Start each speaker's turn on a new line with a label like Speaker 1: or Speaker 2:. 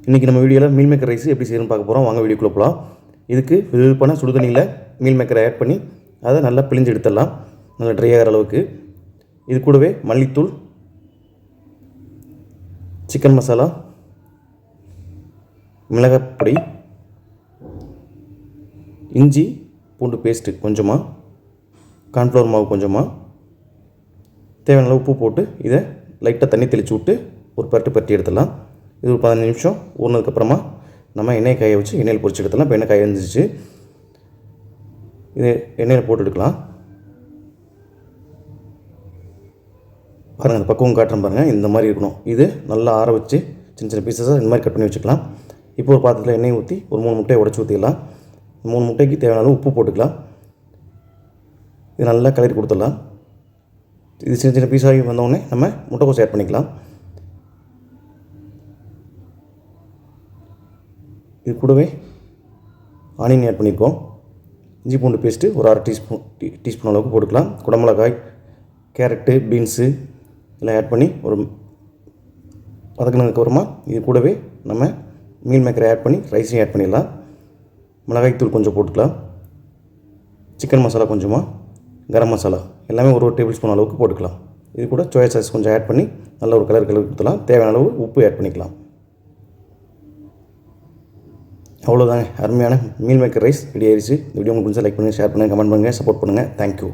Speaker 1: இன்றைக்கி நம்ம வீடியோவில் மீல் மேக்கர் ரைஸ் எப்படி செய்யணும்னு பார்க்க போகிறோம். வாங்க வீடியோக்குள்ளே போகலாம். இதுக்கு விருப்பமான சுடுதண்ணியில் மீல் மேக்கரை ஆட் பண்ணி அதை நல்லா பிழிஞ்சு எடுத்துடலாம், நல்லா ட்ரை ஆகிற அளவுக்கு. இது கூடவே மல்லித்தூள், சிக்கன் மசாலா, மிளகாய் பொடி, இஞ்சி பூண்டு பேஸ்ட்டு கொஞ்சமாக, கார்ன்ஃப்ளவர் மாவு கொஞ்சமாக, தேவையான அளவு உப்பு போட்டு இதை லைட்டாக தண்ணி தெளித்து விட்டு ஒரு பரட்டி எடுத்துடலாம். இது ஒரு 15 நிமிஷம் ஊறினதுக்கப்புறமா நம்ம எண்ணெயை காய வச்சு எண்ணெயில் பொரிச்சு எடுத்துடலாம். இப்போ எண்ணெய் காய வந்துச்சு, இது எண்ணெயில் போட்டு எடுக்கலாம். பாருங்கள், அந்த பக்குவம் காட்டுறேன் பாருங்கள், இந்த மாதிரி இருக்கணும். இது நல்லா ஆற வச்சு சின்ன சின்ன பீசஸாக இந்த மாதிரி கட் பண்ணி வச்சுக்கலாம். இப்போ ஒரு பாத்திரத்தில் எண்ணெய் ஊற்றி ஒரு 3 முட்டையை உடச்சி ஊற்றிடலாம். 3 முட்டைக்கு தேவையான அளவு உப்பு போட்டுக்கலாம். இது நல்லா கிளறி கொடுத்துடலாம். இது சின்ன சின்ன பீஸாகி வந்தோடனே நம்ம முட்டைக்கோஸ் ஆட் பண்ணிக்கலாம். இது கூடவே ஆனியன் ஆட் பண்ணியிருக்கோம். இஞ்சி பூண்டு பேஸ்ட்டு ஒரு அரை டீஸ்பூன் அளவுக்கு போட்டுக்கலாம். குடமிளகாய், கேரட்டு, பீன்ஸு எல்லாம் ஆட் பண்ணி ஒரு வதக்கினதுக்கப்புறமா இது கூடவே நம்ம மீல் மேக்கரை ஆட் பண்ணி ரைஸையும் ஆட் பண்ணிடலாம். மிளகாய்த்தூள் கொஞ்சம் போட்டுக்கலாம். சிக்கன் மசாலா கொஞ்சமாக, கரம் மசாலா எல்லாமே ஒரு டேபிள் ஸ்பூன் அளவுக்கு போட்டுக்கலாம். இது கூட சோயா சாஸ் கொஞ்சம் ஆட் பண்ணி நல்ல ஒரு கலர் கொடுத்துலாம். தேவையான அளவு உப்பு ஆட் பண்ணிக்கலாம். அவ்வளோதாங்க, அருமையான மீல் மேக்கர் ரைஸ் ரெடி ஆயிடுச்சு. இந்த வீடியோ உங்களுக்கு பிடிச்சா லைக் பண்ணுங்கள், ஷேர் பண்ணுங்கள், கமெண்ட் பண்ணுங்கள், சப்போர்ட் பண்ணுங்கள். தேங்க்யூ.